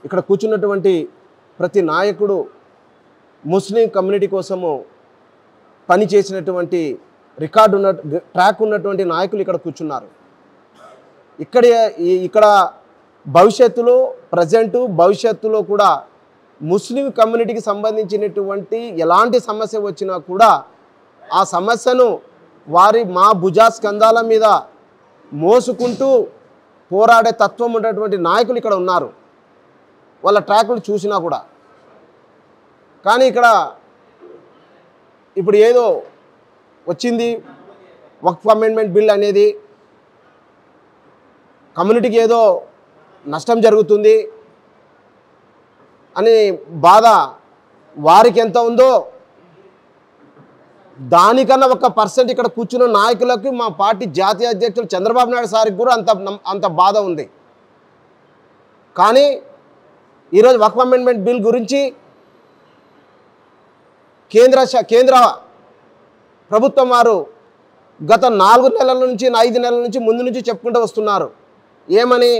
ఇక్కడ కూర్చున్నటువంటి ప్రతి నాయకుడు ముస్లిం కమ్యూనిటీ కోసము పని చేసినటువంటి రికార్డు ఉన్న ట్రాక్ ఉన్నటువంటి నాయకులు ఇక్కడ కూర్చున్నారు. ఇక్కడ భవిష్యత్తులో ప్రజెంటు భవిష్యత్తులో కూడా ముస్లిం కమ్యూనిటీకి సంబంధించినటువంటి ఎలాంటి సమస్య వచ్చినా కూడా ఆ సమస్యను మా భుజస్కంధాల మీద మోసుకుంటూ పోరాడే తత్వం ఉన్నటువంటి నాయకులు ఇక్కడ ఉన్నారు. వాళ్ళ ట్రాకులు చూసినా కూడా. కానీ ఇక్కడ ఇప్పుడు ఏదో వచ్చింది వక్ఫ్ అమెండ్మెంట్ బిల్ అనేది, కమ్యూనిటీకి ఏదో నష్టం జరుగుతుంది అని బాధ వారికి ఎంత ఉందో దానికన్నా 1% ఇక్కడ కూర్చున్న నాయకులకు మా పార్టీ జాతీయ అధ్యక్షులు చంద్రబాబు నాయుడు సార్కి కూడా అంత బాధ ఉంది. కానీ ఈరోజు వక్ఫ్ అమెండ్మెంట్ బిల్ గురించి కేంద్ర ప్రభుత్వం వారు గత 4 నెలల నుంచి 5 నెలల నుంచి ముందు నుంచి చెప్పుకుంటూ వస్తున్నారు. ఏమని?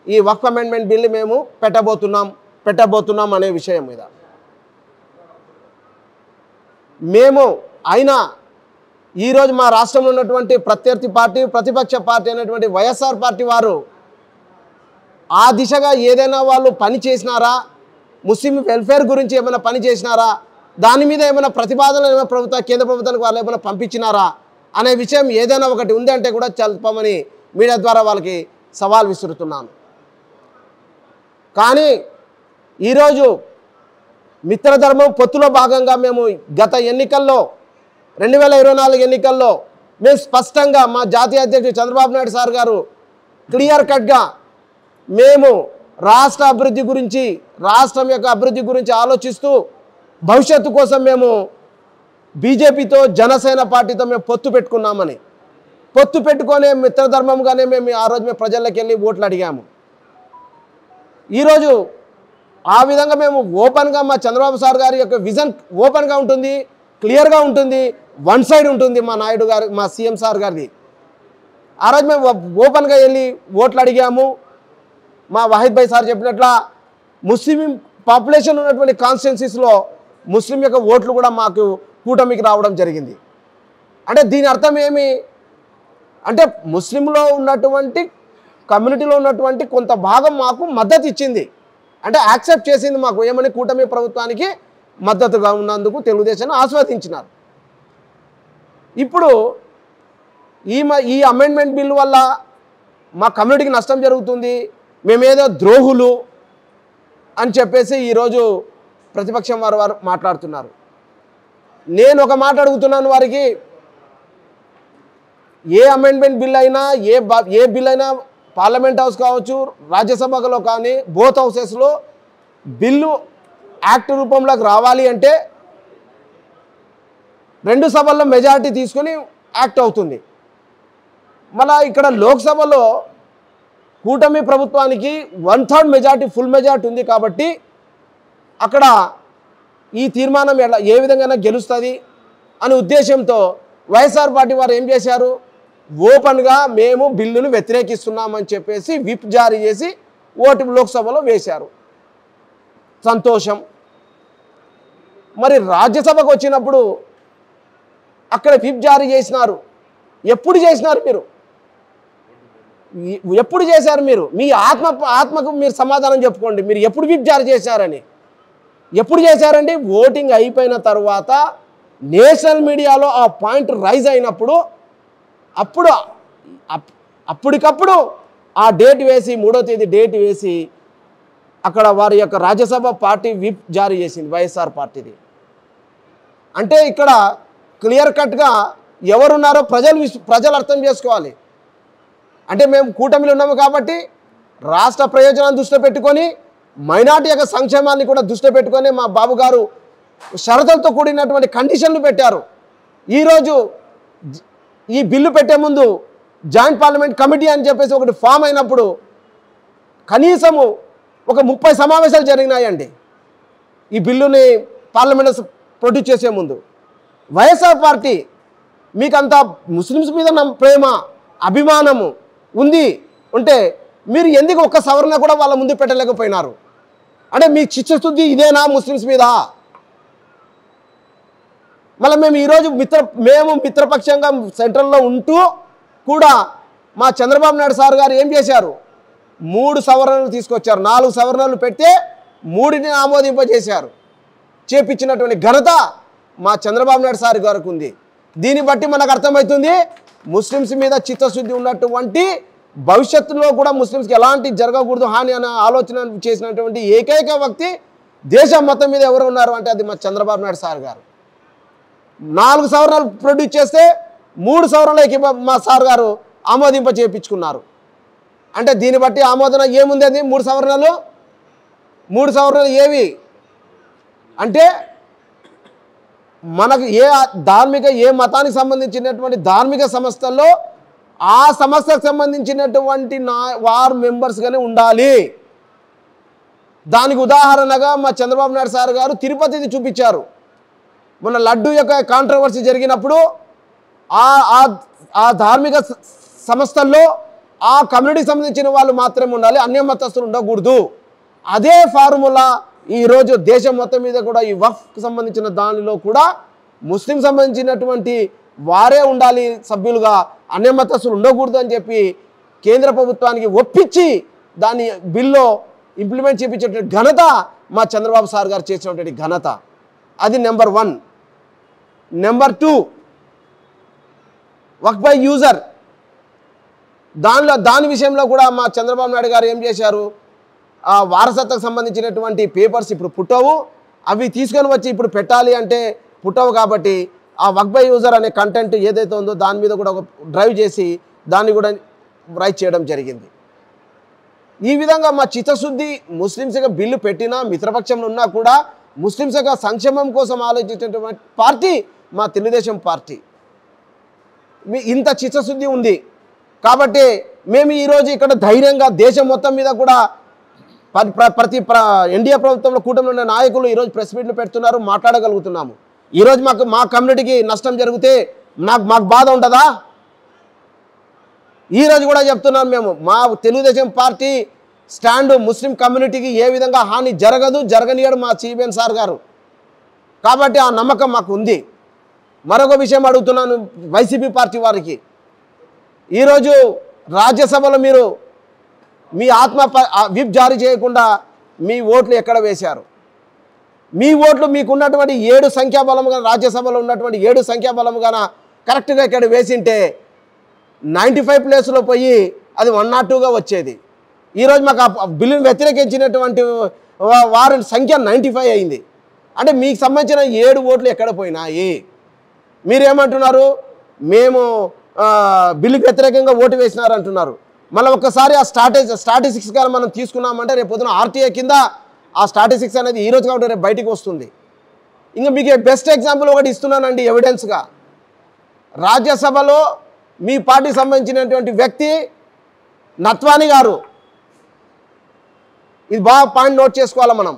ఈ వక్ఫ్ అమెండ్మెంట్ బిల్ మేము పెట్టబోతున్నాం అనే విషయం మీద. మేము అయినా ఈరోజు మా రాష్ట్రంలో ఉన్నటువంటి ప్రత్యర్థి పార్టీ ప్రతిపక్ష పార్టీ అయినటువంటి వైఎస్ఆర్ పార్టీ వారు ఆ దిశగా ఏదైనా వాళ్ళు పని చేసినారా, ముస్లిం వెల్ఫేర్ గురించి ఏమైనా పని చేసినారా, దాని మీద ఏమైనా ప్రతిపాదనలు ఏమైనా కేంద్ర ప్రభుత్వానికి వాళ్ళు ఏమైనా పంపించినారా అనే విషయం ఏదైనా ఒకటి ఉంది అంటే కూడా చెప్పమని మీడియా ద్వారా వాళ్ళకి సవాల్ విసురుతున్నాను. కానీ ఈరోజు మిత్రధర్మం పొత్తులో భాగంగా మేము గత ఎన్నికల్లో 2024 ఎన్నికల్లో మేము స్పష్టంగా మా జాతీయ అధ్యక్షుడు చంద్రబాబు నాయుడు సార్ గారు క్లియర్ కట్గా మేము రాష్ట్ర అభివృద్ధి గురించి, రాష్ట్రం యొక్క అభివృద్ధి గురించి ఆలోచిస్తూ భవిష్యత్తు కోసం మేము బీజేపీతో జనసేన పార్టీతో మేము పొత్తు పెట్టుకొని మిత్రధర్మంగానే మేము ఆ రోజు ప్రజల్లోకి వెళ్ళి ఓట్లు అడిగాము. ఈరోజు ఆ విధంగా మేము ఓపెన్గా మా చంద్రబాబు సార్ గారి యొక్క విజన్ ఓపెన్గా ఉంటుంది, క్లియర్గా ఉంటుంది, వన్ సైడ్ ఉంటుంది మా నాయుడు గారు, మా సీఎం సార్ గారిది. ఆ రోజు మేము ఓపెన్గా వెళ్ళి ఓట్లు అడిగాము. మా వాహిద్ భాయ్ సార్ చెప్పినట్ల ముస్లిం పాపులేషన్ ఉన్నటువంటి కాన్స్టిట్యున్సీస్లో ముస్లిం యొక్క ఓట్లు కూడా మాకు కూటమికి రావడం జరిగింది. అంటే దీని అర్థం ఏమి అంటే ముస్లింలో ఉన్నటువంటి కమ్యూనిటీలో ఉన్నటువంటి కొంత భాగం మాకు మద్దతు ఇచ్చింది, అంటే యాక్సెప్ట్ చేసింది. మాకు ఏమని కూటమి ప్రభుత్వానికి మద్దతుగా ఉన్నందుకు తెలుగుదేశాన్ని ఆస్వాదించినారు. ఇప్పుడు ఈ అమెండ్మెంట్ బిల్ వల్ల మా కమ్యూనిటీకి నష్టం జరుగుతుంది, మేమేదో ద్రోహులు అని చెప్పేసి ఈరోజు ప్రతిపక్షం వారు మాట్లాడుతున్నారు. నేను ఒక మాట అడుగుతున్నాను వారికి, ఏ అమెండ్మెంట్ బిల్ అయినా ఏ బిల్ అయినా పార్లమెంట్ హౌస్ కావచ్చు, రాజ్యసభలో కానీ బోత్ హౌసెస్లో బిల్లు యాక్ట్ రూపంలోకి రావాలి అంటే 2 సభల్లో మెజారిటీ తీసుకొని యాక్ట్ అవుతుంది. మళ్ళీ ఇక్కడ లోక్సభలో కూటమి ప్రభుత్వానికి 1/3 మెజారిటీ, ఫుల్ మెజారిటీ ఉంది కాబట్టి అక్కడ ఈ తీర్మానం ఏ విధంగా గెలుస్తుంది అనే ఉద్దేశంతో వైఎస్ఆర్ పార్టీ వారు ఏం చేశారు, ఓపెన్గా మేము బిల్లును వ్యతిరేకిస్తున్నామని చెప్పేసి విప్ జారీ చేసి ఓటు లోక్సభలో వేశారు. సంతోషం. మరి రాజ్యసభకు వచ్చినప్పుడు అక్కడ విప్ జారీ చేసినారు. ఎప్పుడు చేసినారు మీరు? ఎప్పుడు చేశారు మీరు? మీ ఆత్మకు మీరు సమాధానం చెప్పుకోండి. మీరు ఎప్పుడు విప్ జారీ చేశారని ఎప్పుడు చేశారండి? ఓటింగ్ అయిపోయిన తర్వాత నేషనల్ మీడియాలో ఆ పాయింట్ రైజ్ అయినప్పుడు అప్పటికప్పుడు ఆ డేట్ వేసి 3వ తేదీ డేట్ వేసి అక్కడ వారి యొక్క రాజ్యసభ పార్టీ విప్ జారీ చేసింది వైఎస్ఆర్ పార్టీది. అంటే ఇక్కడ క్లియర్ కట్గా ఎవరున్నారో ప్రజలు అర్థం చేసుకోవాలి. అంటే మేము కూటమిలో ఉన్నాము కాబట్టి రాష్ట్ర ప్రయోజనాన్ని దృష్టిలో పెట్టుకొని మైనార్టీ యొక్క సంక్షేమాన్ని కూడా దృష్టిలో పెట్టుకొని మా బాబు గారు షరతులతో కూడినటువంటి కండిషన్లు పెట్టారు. ఈరోజు ఈ బిల్లు పెట్టే ముందు జాయింట్ పార్లమెంట్ కమిటీ అని చెప్పేసి ఒకటి ఫామ్ అయినప్పుడు కనీసము ఒక 30 సమావేశాలు జరిగినాయండి. ఈ బిల్లుని పార్లమెంట్ ప్రొడ్యూస్ చేసే ముందు వైఎస్ఆర్ పార్టీ మీకంతా ముస్లిమ్స్ మీద ప్రేమ అభిమానము ఉంటే మీరు ఎందుకు ఒక్క సవరణ కూడా వాళ్ళ ముందు పెట్టలేకపోయినారు? అంటే మీ చిత్తశుద్ధి ఇదేనా ముస్లిమ్స్ మీద? మళ్ళీ మేము ఈరోజు మిత్రపక్షంగా సెంట్రల్లో ఉంటూ కూడా మా చంద్రబాబు నాయుడు సార్ గారు ఏం చేశారు? 3 సవరణలు తీసుకొచ్చారు. 4 సవరణలు పెడితే 3ని ఆమోదింపజేశారు. చేపించినటువంటి ఘనత మా చంద్రబాబు నాయుడు సార్ గారికి ఉంది. దీన్ని బట్టి మనకు అర్థమవుతుంది ముస్లిమ్స్ మీద చిత్తశుద్ధి ఉన్నటువంటి, భవిష్యత్తులో కూడా ముస్లిమ్స్కి ఎలాంటి జరగకూడదు హాని అనే ఆలోచన చేసినటువంటి ఏకైక వ్యక్తి దేశం మొత్తం మీద ఎవరు ఉన్నారు అంటే అది మా చంద్రబాబు నాయుడు సార్ గారు. 4 సవరణలు ప్రొడ్యూస్ చేస్తే 3 సవరణలకి మా సార్ గారు ఆమోదింప చేయించుకున్నారు. అంటే దీన్ని బట్టి ఆమోదన ఏముంది? అది 3 సవరణలు ఏవి అంటే మనకు ఏ మతానికి సంబంధించినటువంటి ధార్మిక సంస్థల్లో ఆ సంస్థకు సంబంధించినటువంటి వార్ మెంబర్స్గానే ఉండాలి. దానికి ఉదాహరణగా మా చంద్రబాబు నాయుడు సార్ గారు తిరుపతిది చూపించారు. మన లడ్డు యొక్క కాంట్రవర్సీ జరిగినప్పుడు ఆ ధార్మిక సంస్థల్లో ఆ కమ్యూనిటీకి సంబంధించిన వాళ్ళు మాత్రమే ఉండాలి, అన్య మతస్థులు ఉండకూడదు. అదే ఫార్ములా ఈరోజు దేశం మొత్తం మీద కూడా ఈ వక్ఫ్కి సంబంధించిన దానిలో కూడా ముస్లిం సంబంధించినటువంటి వారే ఉండాలి సభ్యులుగా, అన్య మతస్థులు ఉండకూడదు అని చెప్పి కేంద్ర ప్రభుత్వానికి ఒప్పించి దాన్ని బిల్లో ఇంప్లిమెంట్ చేయించేటువంటి ఘనత మా చంద్రబాబు సార్ గారు చేసినటువంటి ఘనత. అది number 1. Number 2 Waqf by user. దాని విషయంలో కూడా మా చంద్రబాబు నాయుడు గారు ఏం చేశారు? ఆ వారసత్వకు సంబంధించినటువంటి పేపర్స్ ఇప్పుడు పుట్టవు, అవి తీసుకొని వచ్చి ఇప్పుడు పెట్టాలి అంటే పుట్టవు. కాబట్టి ఆ వక్ఫ్ బై యూజర్ అనే కంటెంట్ ఏదైతే ఉందో దాని మీద కూడా ఒక డ్రైవ్ చేసి దాన్ని కూడా రైట్ చేయడం జరిగింది. ఈ విధంగా మా చిత్తశుద్ధి ముస్లిమ్స్గా బిల్లు పెట్టినా, మిత్రపక్షంలో ఉన్నా కూడా ముస్లిమ్స్ యొక్క సంక్షేమం కోసం ఆలోచించేటువంటి పార్టీ మా తెలుగుదేశం పార్టీ. ఇంత చిత్తశుద్ధి ఉంది కాబట్టి మేము ఈరోజు ఇక్కడ ధైర్యంగా దేశం మొత్తం మీద కూడా ప్రతి ఎన్డీఏ ప్రభుత్వంలో కూటమిలో ఉన్న నాయకులు ఈరోజు ప్రెస్ మీట్లు పెడుతున్నారు, మాట్లాడగలుగుతున్నాము. ఈరోజు మా కమ్యూనిటీకి నష్టం జరిగితే మాకు బాధ ఉంటుందా? ఈరోజు కూడా చెప్తున్నాం మేము, మా తెలుగుదేశం పార్టీ స్టాండ్ ముస్లిం కమ్యూనిటీకి ఏ విధంగా హాని జరగనియడు మా సిబిఎన్ సార్ గారు. కాబట్టి ఆ నమ్మకం మాకు ఉంది. మరొక విషయం అడుగుతున్నాను వైసీపీ పార్టీ వారికి, ఈరోజు రాజ్యసభలో మీరు మీ విప్ జారీ చేయకుండా మీ ఓట్లు ఎక్కడ వేశారు? మీ ఓట్లు మీకున్నటువంటి 7 సంఖ్యాబలముగా రాజ్యసభలో ఉన్నటువంటి 7 సంఖ్యాబలముగా కరెక్ట్గా ఇక్కడ వేసింటే 95 ప్లేస్లో పోయి అది 102గా వచ్చేది. ఈరోజు మాకు ఆ బిల్లును వ్యతిరేకించినటువంటి వారి సంఖ్య 95 అయింది. అంటే మీకు సంబంధించిన 7 ఓట్లు ఎక్కడ పోయినాయి? మీరేమంటున్నారు? మేము బిల్లుకి వ్యతిరేకంగా ఓటు వేసినారు అంటున్నారు. మళ్ళీ ఒక్కసారి ఆ స్టాటిస్టిక్స్ కానీ మనం తీసుకున్నామంటే రేపు పొద్దున ఆర్టీఐ కింద ఆ స్టాటిస్టిక్స్ అనేది ఈరోజు కాబట్టి రేపు బయటికి వస్తుంది. ఇంకా మీకు బెస్ట్ ఎగ్జాంపుల్ ఒకటి ఇస్తున్నానండి ఎవిడెన్స్గా. రాజ్యసభలో మీ పార్టీకి సంబంధించినటువంటి వ్యక్తి నత్వానీ గారు, ఇది బాగా పాయింట్ నోట్ చేసుకోవాలి మనం.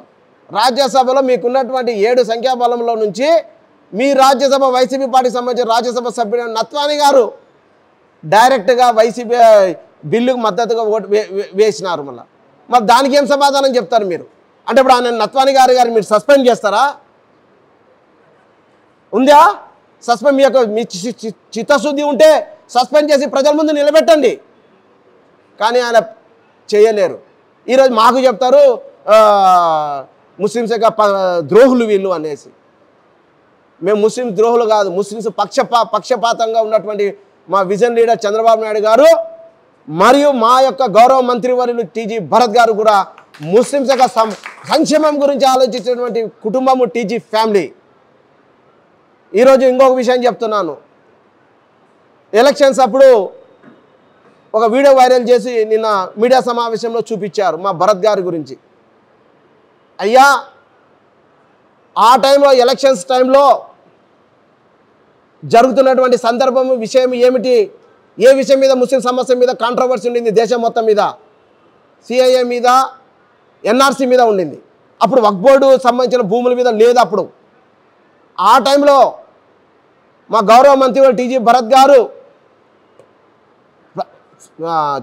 రాజ్యసభలో మీకున్నటువంటి 7 సంఖ్యాబలంలో నుంచి మీ రాజ్యసభ వైసీపీ పార్టీకి సంబంధించిన రాజ్యసభ సభ్యుడు నత్వానీ గారు డైరెక్ట్గా వైసీపీ బిల్లుకు మద్దతుగా ఓటు వేసినారు. మరి దానికి ఏం సమాధానం చెప్తారు మీరు? అంటే ఇప్పుడు ఆయన నత్వానీ గారు మీరు సస్పెండ్ చేస్తారా? ఉందా సస్పెండ్? మీ చిత్తశుద్ధి ఉంటే సస్పెండ్ చేసి ప్రజల ముందు నిలబెట్టండి. కానీ ఆయన చేయలేరు. ఈరోజు మాకు చెప్తారు ముస్లిమ్స్ యొక్క ద్రోహులు వీళ్ళు అనేసి. మేము ముస్లిం ద్రోహులు కాదు, ముస్లిమ్స్ పక్షపాతంగా ఉన్నటువంటి మా విజన్ లీడర్ చంద్రబాబు నాయుడు గారు మరియు మా యొక్క గౌరవ మంత్రివర్యులు టీజీ భరత్ గారు కూడా ముస్లిమ్స్ యొక్క సంక్షేమం గురించి ఆలోచించినటువంటి కుటుంబము టీజీ ఫ్యామిలీ. ఈరోజు ఇంకొక విషయం చెప్తున్నాను. ఎలక్షన్స్ అప్పుడు ఒక వీడియో వైరల్ చేసి నిన్న మీడియా సమావేశంలో చూపించారు మా భరత్ గారి గురించి. అయ్యా, ఆ టైంలో ఎలక్షన్స్ టైంలో జరుగుతున్నటువంటి సందర్భం విషయం ఏమిటి? ఏ విషయం మీద ముస్లిం సమస్య మీద కాంట్రవర్సీ ఉండింది దేశం మొత్తం మీద? సిఐఏ మీద, ఎన్ఆర్సీ మీద ఉండింది. అప్పుడు వక్ఫ్ బోర్డు సంబంధించిన భూముల మీద లేదు. అప్పుడు ఆ టైంలో మా గౌరవ మంత్రి టీజీ భరత్ గారు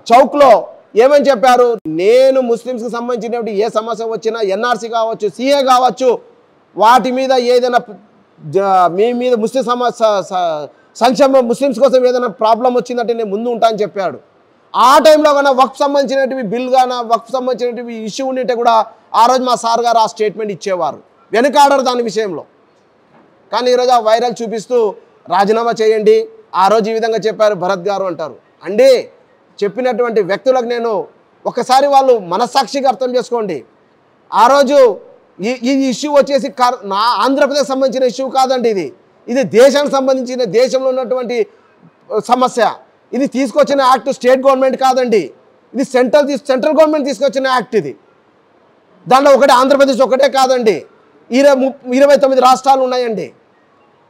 చౌక్లో ఏమని చెప్పారు, నేను ముస్లిమ్స్కి సంబంధించినటువంటి ఏ సమస్య వచ్చినా ఎన్ఆర్సీ కావచ్చు, సిఏ కావచ్చు, వాటి మీద ఏదైనా మీ మీద ముస్లిం సంక్షేమ ముస్లిమ్స్ కోసం ఏదైనా ప్రాబ్లం వచ్చిందంటే నేను ముందు ఉంటా అని చెప్పాడు. ఆ టైంలో కన్నా వక్ఫ్ సంబంధించినటువంటి బిల్ కానీ వక్ఫ్ సంబంధించినటువంటి ఇష్యూ ఉండింటే కూడా ఆ రోజు మా సార్ గారు ఆ స్టేట్మెంట్ ఇచ్చేవారు, వెనుకాడరు దాని విషయంలో. కానీ ఈరోజు ఆ వైరల్ చూపిస్తూ రాజీనామా చేయండి, ఆ రోజు ఈ విధంగా చెప్పారు భరత్ గారు అంటారు. అంటే చెప్పినటువంటి వ్యక్తులకు నేను ఒకసారి వాళ్ళు మనస్సాక్షిగా అర్థం చేసుకోండి. ఆ రోజు ఈ ఇష్యూ వచ్చేసి నా ఆంధ్రప్రదేశ్ సంబంధించిన ఇష్యూ కాదండి, ఇది దేశానికి సంబంధించిన దేశంలో ఉన్నటువంటి సమస్య. ఇది తీసుకొచ్చిన యాక్ట్ స్టేట్ గవర్నమెంట్ కాదండి, ఇది సెంట్రల్ గవర్నమెంట్ తీసుకొచ్చిన యాక్ట్. ఇది దాంట్లో ఒకటే ఆంధ్రప్రదేశ్ ఒకటే కాదండి, 29 రాష్ట్రాలు ఉన్నాయండి.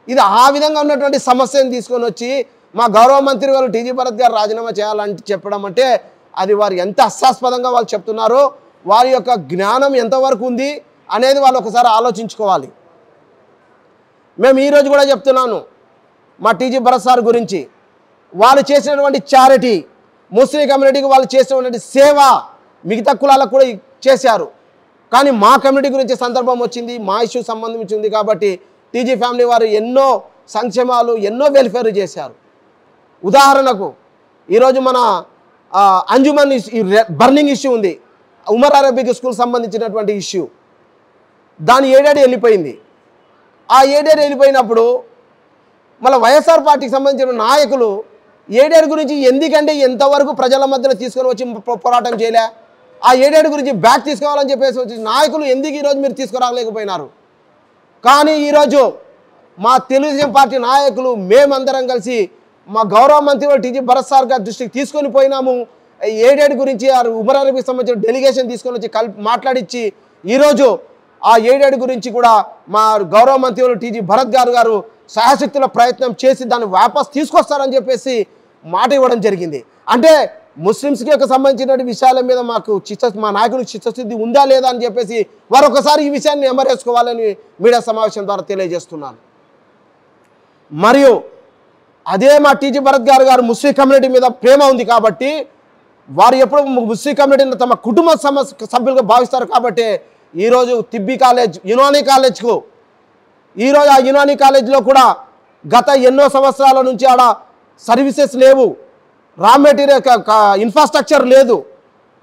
ఇది ఆ విధంగా ఉన్నటువంటి సమస్యను తీసుకొని వచ్చి మా గౌరవ మంత్రి వాళ్ళు టీజీ భరత్ గారు రాజీనామా చేయాలని చెప్పడం అంటే అది వారు ఎంత హాస్యాస్పదంగా వాళ్ళు చెప్తున్నారో, వారి యొక్క జ్ఞానం ఎంతవరకు ఉంది అనేది వాళ్ళు ఒకసారి ఆలోచించుకోవాలి. మేము ఈరోజు కూడా చెప్తున్నాను మా టీజీ భరత్ సార్ గురించి, వాళ్ళు చేసినటువంటి చారిటీ, ముస్లిం కమ్యూనిటీకి వాళ్ళు చేసినటువంటి సేవ మిగతా కులాలకు కూడా చేశారు. కానీ మా కమ్యూనిటీ గురించి సందర్భం వచ్చింది, మా ఇష్యూ సంబంధించింది కాబట్టి టీజీ ఫ్యామిలీ వారు ఎన్నో సంక్షేమాలు ఎన్నో వెల్ఫేర్ చేశారు. ఉదాహరణకు ఈరోజు మన అంజుమన్ బర్నింగ్ ఇష్యూ ఉంది, ఉమర్ అరబిక్ స్కూల్ సంబంధించినటువంటి ఇష్యూ, దాని 7 ఏడు వెళ్ళిపోయింది. ఆ 7 ఏడు వెళ్ళిపోయినప్పుడు మళ్ళీ వైఎస్ఆర్ పార్టీకి సంబంధించిన నాయకులు 7 ఏడు గురించి ఎందుకంటే ఎంతవరకు ప్రజల మధ్యలో తీసుకొని వచ్చి పోరాటం చేయలే, ఆ 7 ఏడు గురించి బ్యాక్ తీసుకోవాలని చెప్పేసి వచ్చి నాయకులు ఎందుకు ఈరోజు మీరు తీసుకురాలేకపోయినారు. కానీ ఈరోజు మా తెలుగుదేశం పార్టీ నాయకులు మేమందరం కలిసి మా గౌరవ మంత్రి టీజీ భరత్ సార్ గారి దృష్టికి తీసుకొని పోయినాము. 7 ఏడు గురించి ఉమర్ అరబికి సంబంధించిన డెలిగేషన్ తీసుకొని వచ్చి మాట్లాడించి ఈరోజు ఆ 7 ఏడు గురించి కూడా మా గౌరవ మంత్రి టీజీ భరత్ గారు సాయశక్తుల ప్రయత్నం చేసి దాన్ని వాపస్ తీసుకొస్తారని చెప్పేసి మాట ఇవ్వడం జరిగింది. అంటే ముస్లిమ్స్కి సంబంధించిన విషయాల మీద మాకు మా నాయకుడికి చిత్తశుద్ధి ఉందా లేదా అని చెప్పేసి వారు ఒకసారి ఈ విషయాన్ని ఎమరేసుకోవాలని మీడియా సమావేశం ద్వారా తెలియజేస్తున్నాను. మరియు అదే మా టీజీ భరత్ గారు ముస్లిం కమ్యూనిటీ మీద ప్రేమ ఉంది కాబట్టి వారు ఎప్పుడు ముస్లిం కమ్యూనిటీని తమ కుటుంబ సభ్యులుగా భావిస్తారు. కాబట్టి ఈరోజు తిబ్బి కాలేజ్ యునానీ కాలేజ్కు ఈరోజు ఆ యునానీ కాలేజ్లో కూడా గత ఎన్నో సంవత్సరాల నుంచి ఆడ సర్వీసెస్ లేవు, రా మెటీరియల్ ఇన్ఫ్రాస్ట్రక్చర్ లేదు,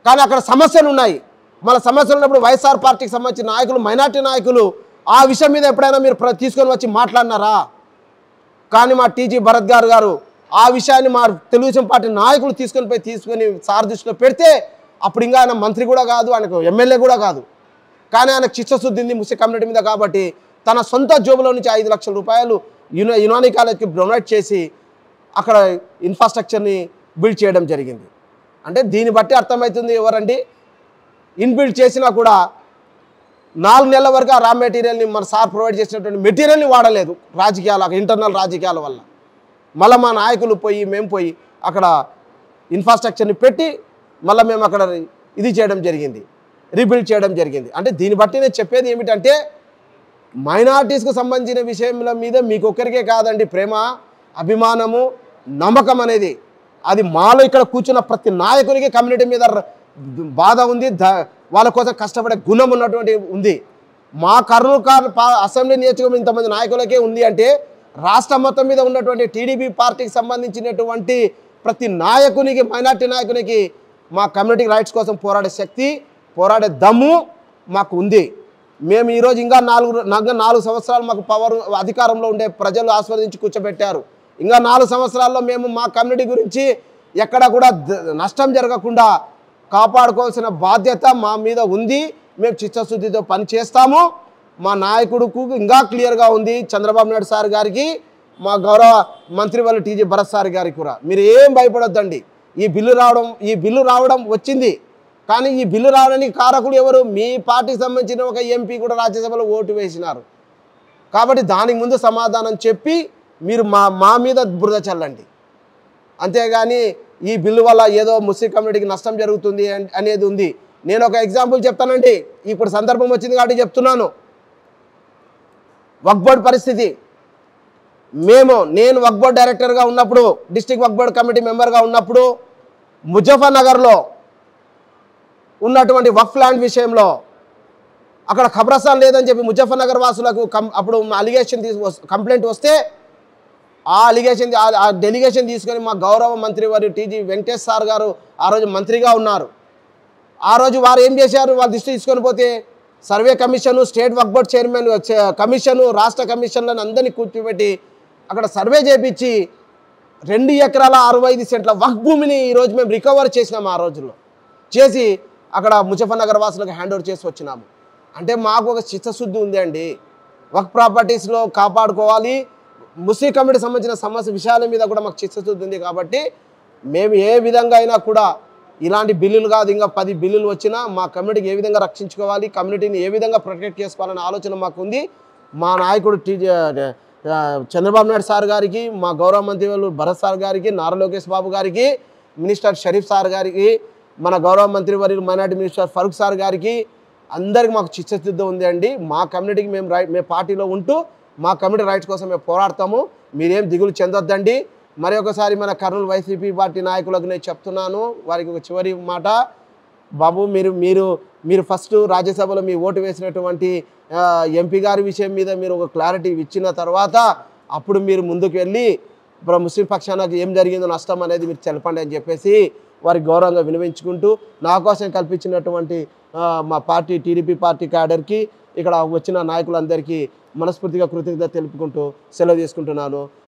కానీ అక్కడ సమస్యలు ఉన్నాయి. మన సమస్యలు ఉన్నప్పుడు వైఎస్ఆర్ పార్టీకి సంబంధించిన నాయకులు, మైనార్టీ నాయకులు ఆ విషయం మీద ఎప్పుడైనా మీరు తీసుకొని వచ్చి మాట్లాడినారా? కానీ మా టీజీ భరత్ గారు ఆ విషయాన్ని మా తెలుగుదేశం పార్టీ నాయకులు తీసుకొని సార్ దృష్టిలో పెడితే అప్పుడు ఇంకా ఆయన మంత్రి కూడా కాదు, ఆయనకు ఎమ్మెల్యే కూడా కాదు, కానీ ఆయనకు చిత్తశుద్ధి ఉంది ముస్లిం కమ్యూనిటీ మీద. కాబట్టి తన సొంత జోబులో నుంచి 5 లక్షల రూపాయలు యునానీ కాలేజ్కి డొనేట్ చేసి అక్కడ ఇన్ఫ్రాస్ట్రక్చర్ని బిల్డ్ చేయడం జరిగింది. అంటే దీన్ని బట్టి అర్థమవుతుంది ఎవరండి ఇన్బిల్డ్ చేసినా కూడా 4 నెలల వరకు ఆ రా మెటీరియల్ని మన సార్ ప్రొవైడ్ చేసినటువంటి మెటీరియల్ని వాడలేదు, ఇంటర్నల్ రాజకీయాల వల్ల. మళ్ళీ మా నాయకులు మేము పోయి అక్కడ ఇన్ఫ్రాస్ట్రక్చర్ని పెట్టి మళ్ళీ మేము అక్కడ ఇది చేయడం జరిగింది, రీబిల్డ్ చేయడం జరిగింది. అంటే దీన్ని బట్టి నేను చెప్పేది ఏమిటంటే మైనార్టీస్కు సంబంధించిన విషయంల మీద మీకు ఒక్కరికే కాదండి ప్రేమ, అభిమానము, నమ్మకం అనేది. అది మాలో ఇక్కడ కూర్చున్న ప్రతి నాయకునికి కమ్యూనిటీ మీద బాధ ఉంది, వాళ్ళ కోసం కష్టపడే గుణం ఉన్నటువంటి ఉంది. మా కర్నూలు అసెంబ్లీ నియోజకవర్గం ఇంతమంది నాయకులకే ఉంది అంటే రాష్ట్రం మొత్తం మీద ఉన్నటువంటి టీడీపీ పార్టీకి సంబంధించినటువంటి ప్రతి నాయకునికి, మైనార్టీ నాయకునికి మా కమ్యూనిటీ రైట్స్ కోసం పోరాడే శక్తి, పోరాడే దమ్ము మాకు ఉంది. మేము ఈరోజు ఇంకా 4 సంవత్సరాలు మాకు అధికారంలో ఉండే ప్రజలు ఆస్వాదించి కూర్చోబెట్టారు. ఇంకా 4 సంవత్సరాల్లో మేము మా కమ్యూనిటీ గురించి ఎక్కడ కూడా నష్టం జరగకుండా కాపాడుకోవాల్సిన బాధ్యత మా మీద ఉంది. మేము చిత్తశుద్ధితో పని చేస్తాము. మా నాయకుడుకు ఇంకా క్లియర్గా ఉంది, చంద్రబాబు నాయుడు సార్ గారికి, మా గౌరవ మంత్రి వాళ్ళు టీజీ భరత్ సార్ గారికి కూడా. మీరు ఏం భయపడొద్దండి. ఈ బిల్లు రావడం వచ్చింది, కానీ ఈ బిల్లు రావడానికి కారకులు ఎవరు? మీ పార్టీకి సంబంధించిన ఒక ఎంపీ కూడా రాజ్యసభలో ఓటు వేసినారు. కాబట్టి దానికి ముందు సమాధానం చెప్పి మీరు మా మీద బురద చల్లండి. అంతేగాని ఈ బిల్లు వల్ల ఏదో ముస్లిం కమ్యూనిటీకి నష్టం జరుగుతుంది అనేది ఉంది. నేను ఒక ఎగ్జాంపుల్ చెప్తానండి, ఇప్పుడు సందర్భం వచ్చింది కాబట్టి చెప్తున్నాను. వక్ఫ్ బోర్డ్ పరిస్థితి, నేను వక్ఫ్ బోర్డ్ డైరెక్టర్గా ఉన్నప్పుడు, డిస్ట్రిక్ట్ వక్ఫ్ బోర్డ్ కమిటీ మెంబర్గా ఉన్నప్పుడు ముజఫర్ నగర్లో ఉన్నటువంటి వక్ఫ్ ల్యాండ్ విషయంలో అక్కడ ఖబరస్థాన్ లేదని చెప్పి ముజఫర్నగర్ వాసులకు అప్పుడు అలిగేషన్ కంప్లైంట్ వస్తే ఆ అలిగేషన్ ఆ డెలిగేషన్ తీసుకొని మా గౌరవ మంత్రి వారు టీజీ వెంకటేష్ సార్ గారు ఆ రోజు మంత్రిగా ఉన్నారు. ఆ రోజు వారు ఏం చేశారు, వాళ్ళ దృష్టి తీసుకొని పోతే సర్వే కమిషను, స్టేట్ వక్ఫ్ బోర్డ్ చైర్మన్ కమిషను, రాష్ట్ర కమిషన్లను అందరినీ కూర్చోబెట్టి అక్కడ సర్వే చేయించి 2 ఎకరాల 65 సెంట్ల వక్ఫ్ భూమిని ఈరోజు మేము రికవర్ చేసినాము. ఆ రోజుల్లో చేసి అక్కడ ముజఫర్నగర్ వాసులకు హ్యాండ్ ఓవర్ చేసి వచ్చినాము. అంటే మాకు ఒక చిత్తశుద్ధి ఉంది అండి. వక్ఫ్ ప్రాపర్టీస్లో కాపాడుకోవాలి, ముస్లిం కమ్యూనిటీ సంబంధించిన సమస్య విషయాల మీద కూడా మాకు చిత్తశుద్ధి ఉంది. కాబట్టి మేము ఏ విధంగా అయినా కూడా ఇలాంటి బిల్లులు కాదు, ఇంకా 10 బిల్లులు వచ్చినా మా కమ్యూనిటీకి ఏ విధంగా రక్షించుకోవాలి, కమ్యూనిటీని ఏ విధంగా ప్రొటెక్ట్ చేసుకోవాలనే ఆలోచన మాకు ఉంది. మా నాయకుడు చంద్రబాబు నాయుడు సార్ గారికి, మా గౌరవ మంత్రి వాళ్ళు భరత్ సార్ గారికి, నారా లోకేష్ బాబు గారికి, మినిస్టర్ షరీఫ్ సార్ గారికి, మన గౌరవ మంత్రి వర్యులు మైనార్టీ మినిస్టర్ ఫరూక్ సార్ గారికి అందరికి మాకు చిత్తశుద్ధి ఉంది అండి. మా కమ్యూనిటీకి మేము పార్టీలో ఉంటూ మా కమ్యూనిటీ రైట్స్ కోసం మేము పోరాడతాము. మీరేం దిగులు చెందొద్దండి. మరి ఒకసారి మన కర్నూలు వైసీపీ పార్టీ నాయకులకు నేను చెప్తున్నాను, వారికి ఒక చివరి మాట, బాబు మీరు ఫస్ట్ రాజ్యసభలో మీ ఓటు వేసినటువంటి ఎంపీ గారి విషయం మీద మీరు ఒక క్లారిటీ ఇచ్చిన తర్వాత అప్పుడు మీరు ముందుకు వెళ్ళి ఇప్పుడు ముస్లిం పక్షానికి ఏం జరిగిందో నష్టం అనేది మీరు తెలపండి అని చెప్పేసి వారికి గౌరవంగా వినవించుకుంటూ నా కోసం కల్పించినటువంటి మా పార్టీ టీడీపీ పార్టీ క్యాడర్కి ఇక్కడ వచ్చిన నాయకులందరికీ మనస్ఫూర్తిగా కృతజ్ఞత తెలుపుకుంటూ సెలవు తీసుకుంటున్నాను.